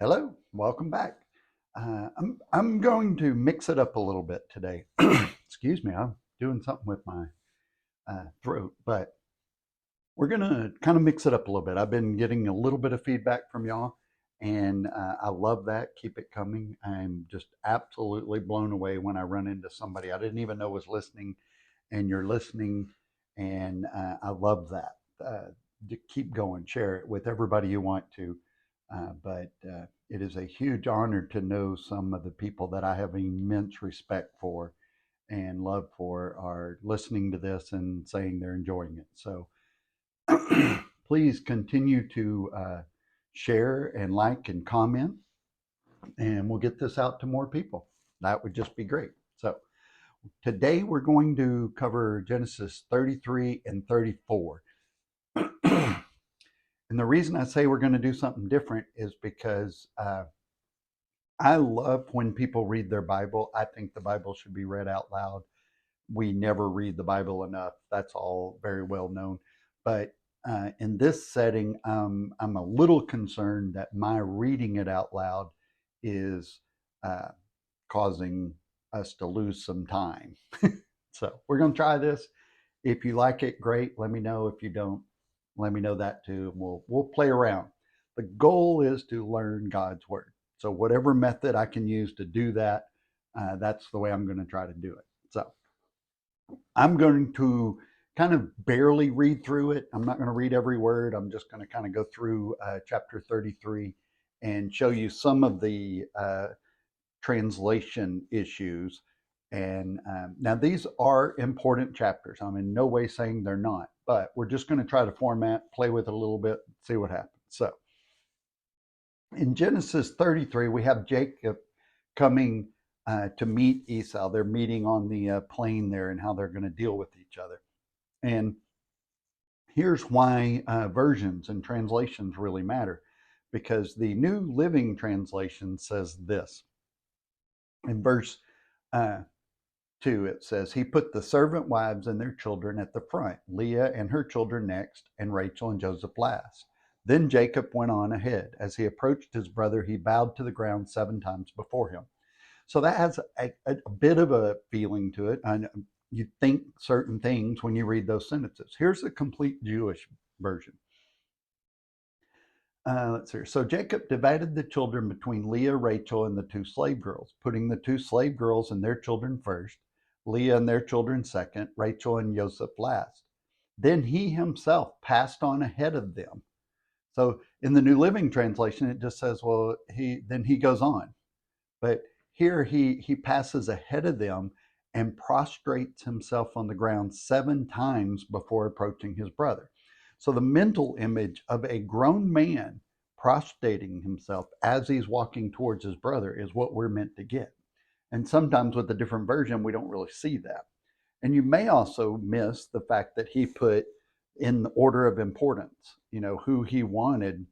Hello, welcome back. I'm going to mix it up a little bit today. Excuse me, I'm doing something with my throat, but we're going to kind of mix it up a little bit. I've been getting a little bit of feedback from y'all, and I love that. Keep it coming. I'm just absolutely blown away when I run into somebody I didn't even know was listening, and you're listening, and I love that. Keep going, share it with everybody you want to. But it is a huge honor to know some of the people that I have immense respect for and love for are listening to this and saying they're enjoying it. So please continue to share and like and comment, and we'll get this out to more people. That would just be great. So today we're going to cover Genesis 33 and 34. And the reason I say we're going to do something different is because I love when people read their Bible. I think the Bible should be read out loud. We never read the Bible enough. That's all very well known. But in this setting, I'm a little concerned that my reading it out loud is uh, causing us to lose some time. So we're going to try this. If you like it, great. Let me know. If you don't, let me know that too. We'll play around. The goal is to learn God's word. So whatever method I can use to do that, that's the way I'm going to try to do it. So I'm going to kind of barely read through it. I'm not going to read every word. I'm just going to kind of go through chapter 33 and show you some of the translation issues. And now these are important chapters. I'm in no way saying they're not, but we're just going to try to format, play with it a little bit, see what happens. So in Genesis 33, we have Jacob coming to meet Esau. They're meeting on the plain there and how they're going to deal with each other. And here's why versions and translations really matter, because the New Living Translation says this. In verse 2, it says, he put the servant wives and their children at the front, Leah and her children next, and Rachel and Joseph last. Then Jacob went on ahead. As he approached his brother, he bowed to the ground 7 times before him. So that has a bit of a feeling to it. You think certain things when you read those sentences. Here's the complete Jewish version. Let's see. So Jacob divided the children between Leah, Rachel, and the 2 slave girls, putting the 2 slave girls and their children first, Leah and their children second, Rachel and Joseph last. Then he himself passed on ahead of them. So in the New Living Translation, it just says, well, he goes on. But here he passes ahead of them and prostrates himself on the ground 7 times before approaching his brother. So the mental image of a grown man prostrating himself as he's walking towards his brother is what we're meant to get. And sometimes with a different version, we don't really see that. And you may also miss the fact that he put in the order of importance, who he wanted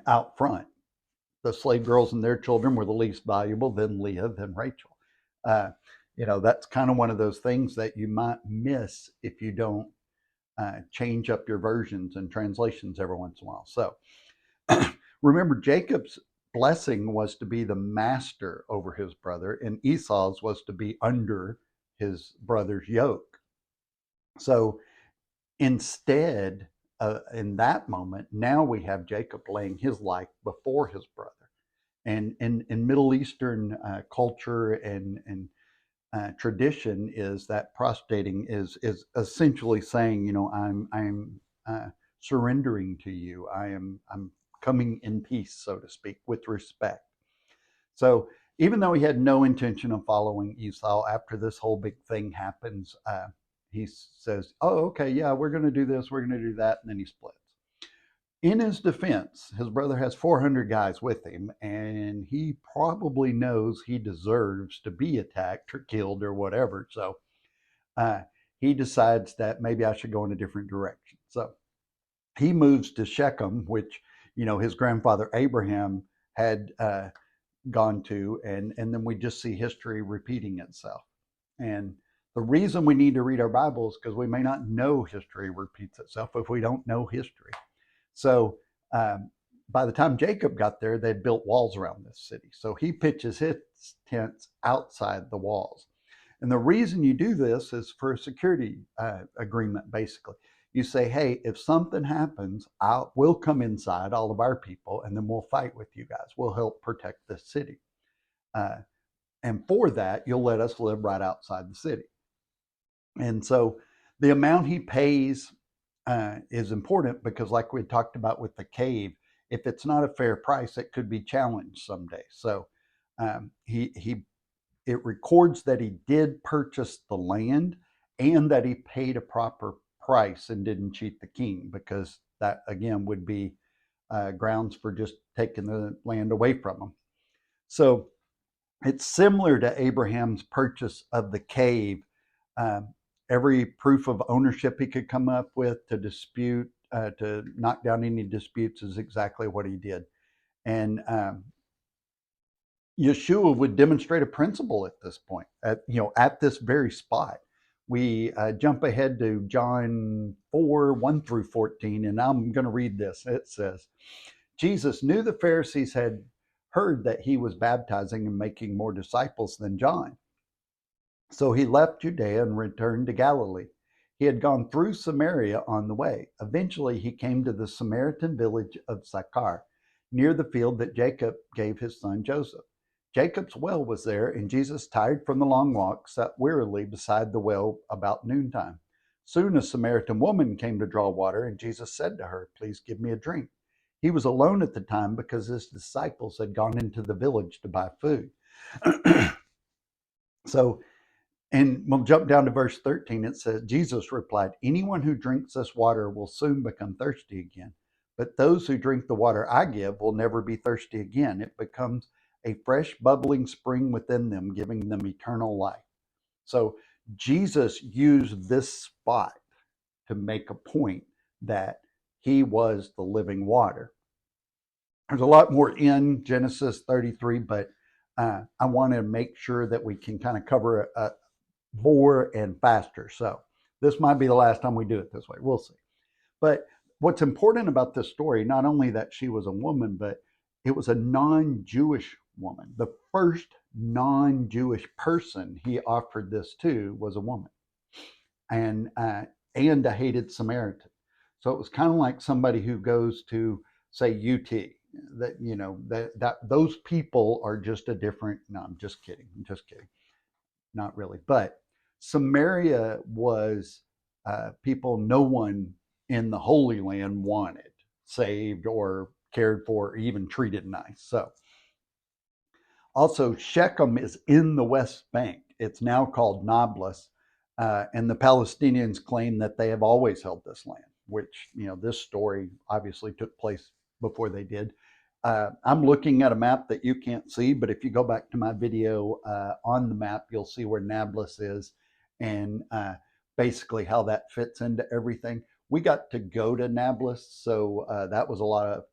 out front. The slave girls and their children were the least valuable, then Leah, then Rachel. That's kind of one of those things that you might miss if you don't change up your versions and translations every once in a while. So remember, Jacob's blessing was to be the master over his brother, and Esau's was to be under his brother's yoke. So instead, in that moment, now we have Jacob laying his life before his brother. And in Middle Eastern culture and tradition is that prostrating is essentially saying, I'm surrendering to you. I'm coming in peace, so to speak, with respect. So even though he had no intention of following Esau, after this whole big thing happens, he says, oh, okay, yeah, we're going to do this, we're going to do that, and then he splits. In his defense, his brother has 400 guys with him, and he probably knows he deserves to be attacked or killed or whatever. So he decides that maybe I should go in a different direction. So he moves to Shechem, which, his grandfather Abraham had gone to, and then we just see history repeating itself. And the reason we need to read our Bibles is because we may not know history repeats itself if we don't know history. So by the time Jacob got there, they'd built walls around this city. So he pitches his tents outside the walls. And the reason you do this is for a security agreement, basically. You say, hey, if something happens, we'll come inside, all of our people, and then we'll fight with you guys. We'll help protect the city. And for that, you'll let us live right outside the city. And so the amount he pays is important because, like we talked about with the cave, if it's not a fair price, it could be challenged someday. So it records that he did purchase the land and that he paid a proper price and didn't cheat the king, because that again would be grounds for just taking the land away from him. So it's similar to Abraham's purchase of the cave. Every proof of ownership he could come up with to dispute, to knock down any disputes, is exactly what he did. And Yeshua would demonstrate a principle at this point, at this very spot. We jump ahead to John 4, 1 through 14, and I'm going to read this. It says, Jesus knew the Pharisees had heard that he was baptizing and making more disciples than John. So he left Judea and returned to Galilee. He had gone through Samaria on the way. Eventually, he came to the Samaritan village of Sychar, near the field that Jacob gave his son Joseph. Jacob's well was there, and Jesus, tired from the long walk, sat wearily beside the well about noontime. Soon a Samaritan woman came to draw water, and Jesus said to her, "Please give me a drink." He was alone at the time because his disciples had gone into the village to buy food. And we'll jump down to verse 13. It says, Jesus replied, "Anyone who drinks this water will soon become thirsty again. But those who drink the water I give will never be thirsty again. It becomes a fresh, bubbling spring within them, giving them eternal life." So Jesus used this spot to make a point that he was the living water. There's a lot more in Genesis 33, but I want to make sure that we can kind of cover more and faster. So this might be the last time we do it this way. We'll see. But what's important about this story, not only that she was a woman, but it was a non-Jewish woman. The first non-Jewish person he offered this to was a woman, and a hated Samaritan. So it was kind of like somebody who goes to, say, UT. That those people are just a different. No, I'm just kidding. Not really. But Samaria was people no one in the Holy Land wanted saved or cared for or even treated nice. So also, Shechem is in the West Bank. It's now called Nablus, and the Palestinians claim that they have always held this land, which, this story obviously took place before they did. I'm looking at a map that you can't see, but if you go back to my video on the map, you'll see where Nablus is and basically how that fits into everything. We got to go to Nablus, so that was a lot of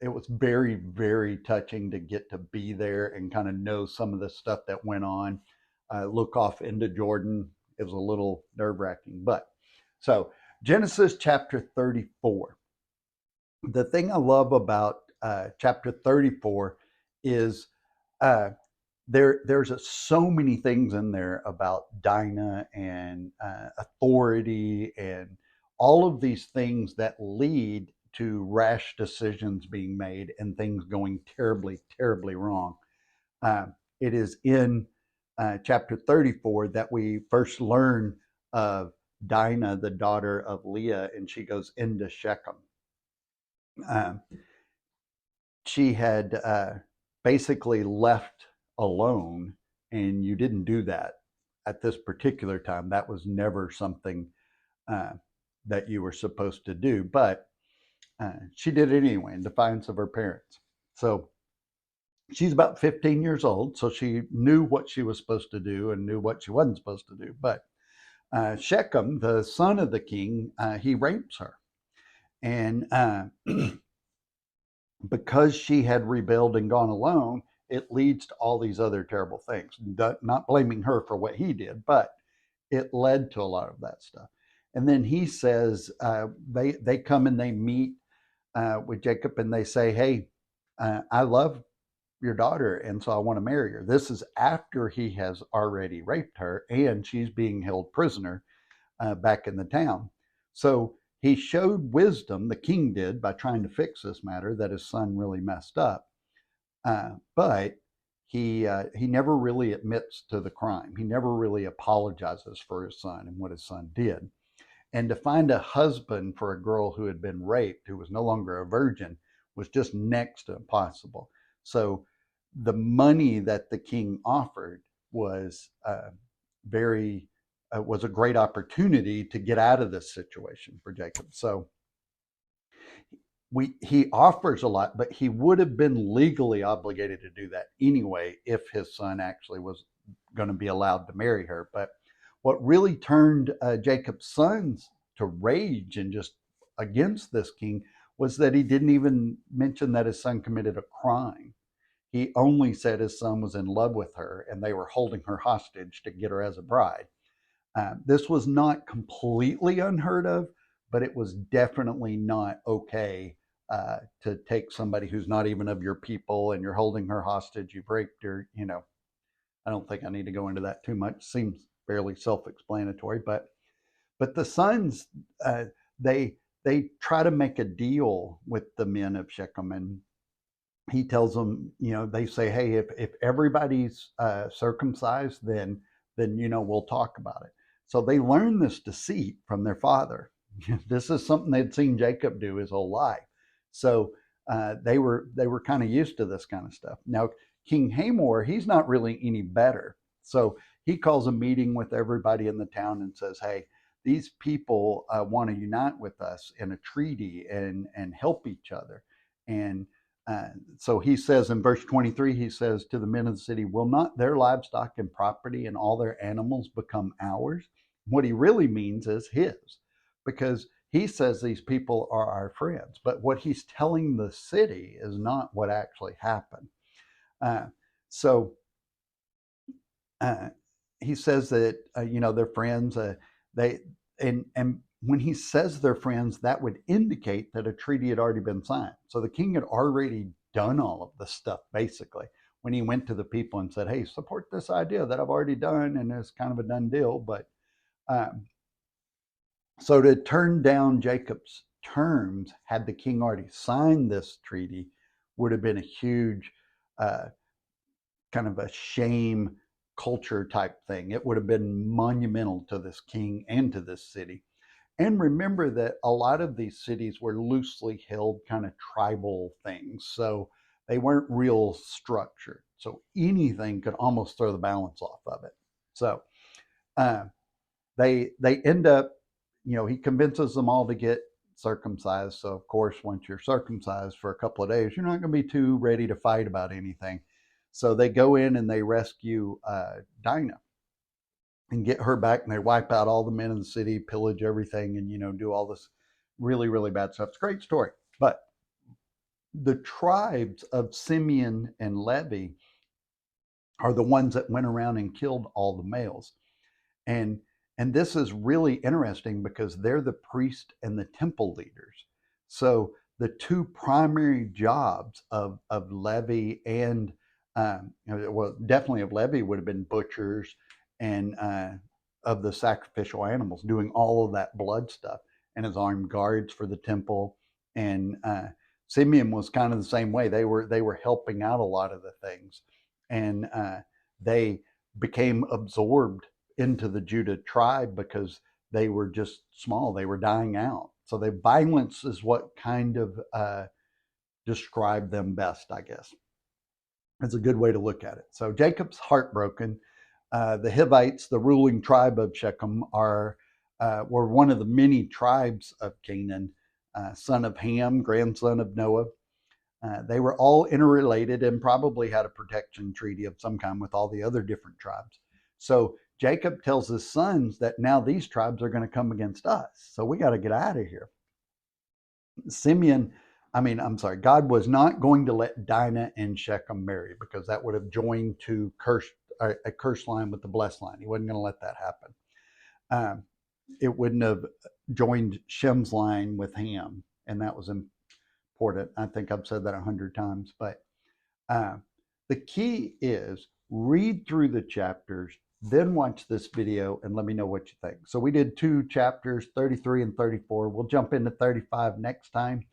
it was very, very touching to get to be there and kind of know some of the stuff that went on. Look off into Jordan. It was a little nerve-wracking. But so Genesis chapter 34. The thing I love about chapter 34 is there's so many things in there about Dinah and authority and all of these things that lead to rash decisions being made and things going terribly, terribly wrong. It is in chapter 34 that we first learn of Dinah, the daughter of Leah, and she goes into Shechem. She had basically left alone, and you didn't do that at this particular time. That was never something that you were supposed to do, but she did it anyway in defiance of her parents. So she's about 15 years old, so she knew what she was supposed to do and knew what she wasn't supposed to do. But Shechem, the son of the king, he rapes her. And because she had rebelled and gone alone, it leads to all these other terrible things. Not blaming her for what he did, but it led to a lot of that stuff. And then he says they come and they meet with Jacob, and they say, "Hey, I love your daughter, and so I want to marry her." This is after he has already raped her, and she's being held prisoner back in the town. So he showed wisdom, the king did, by trying to fix this matter that his son really messed up. But he never really admits to the crime. He never really apologizes for his son and what his son did. And to find a husband for a girl who had been raped, who was no longer a virgin, was just next to impossible. So the money that the king offered was very was a great opportunity to get out of this situation for Jacob. So he offers a lot, but he would have been legally obligated to do that anyway if his son actually was going to be allowed to marry her. But what really turned Jacob's sons to rage and just against this king was that he didn't even mention that his son committed a crime. He only said his son was in love with her and they were holding her hostage to get her as a bride. This was not completely unheard of, but it was definitely not okay to take somebody who's not even of your people and you're holding her hostage, you've raped her. I don't think I need to go into that too much. Seems fairly self-explanatory, but the sons, they try to make a deal with the men of Shechem, and he tells them, they say, "Hey, if everybody's circumcised, then we'll talk about it." So they learn this deceit from their father. This is something they'd seen Jacob do his whole life. So they were kind of used to this kind of stuff. Now King Hamor, he's not really any better. So he calls a meeting with everybody in the town and says, "Hey, these people want to unite with us in a treaty and help each other." And so he says in verse 23, he says to the men of the city, "Will not their livestock and property and all their animals become ours?" What he really means is his, because he says these people are our friends. But what he's telling the city is not what actually happened. Uh, so uh, he says that they're friends. They and when he says they're friends, that would indicate that a treaty had already been signed. So the king had already done all of this stuff basically when he went to the people and said, "Hey, support this idea that I've already done, and it's kind of a done deal." But um, so to turn down Jacob's terms, had the king already signed this treaty, would have been a huge uh, kind of a shame culture type thing. It would have been monumental to this king and to this city. And remember that a lot of these cities were loosely held kind of tribal things. So they weren't real structured. So anything could almost throw the balance off of it. So uh, they end up, he convinces them all to get circumcised. So of course, once you're circumcised for a couple of days, you're not going to be too ready to fight about anything. So they go in and they rescue Dinah and get her back, and they wipe out all the men in the city, pillage everything, and do all this really, really bad stuff. It's a great story. But the tribes of Simeon and Levi are the ones that went around and killed all the males. And and this is really interesting because they're the priest and the temple leaders. So the two primary jobs of Levi and well, definitely of Levi would have been butchers and of the sacrificial animals, doing all of that blood stuff, and as armed guards for the temple. And Simeon was kind of the same way. They were helping out a lot of the things, and they became absorbed into the Judah tribe because they were just small. They were dying out. So the violence is what kind of described them best, I guess. It's a good way to look at it. So Jacob's heartbroken. The Hivites, the ruling tribe of Shechem, were one of the many tribes of Canaan, son of Ham, grandson of Noah. They were all interrelated and probably had a protection treaty of some kind with all the other different tribes. So Jacob tells his sons that now these tribes are going to come against us. So we got to get out of here. I'm sorry, God was not going to let Dinah and Shechem marry because that would have joined to a curse line with the blessed line. He wasn't going to let that happen. It wouldn't have joined Shem's line with Ham, and that was important. I think I've said that 100 times, but uh, the key is read through the chapters, then watch this video and let me know what you think. So we did 2 chapters, 33 and 34. We'll jump into 35 next time.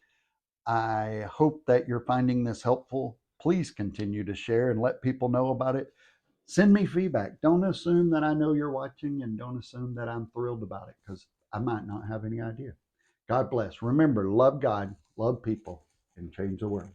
I hope that you're finding this helpful. Please continue to share and let people know about it. Send me feedback. Don't assume that I know you're watching, and don't assume that I'm thrilled about it, because I might not have any idea. God bless. Remember, love God, love people, and change the world.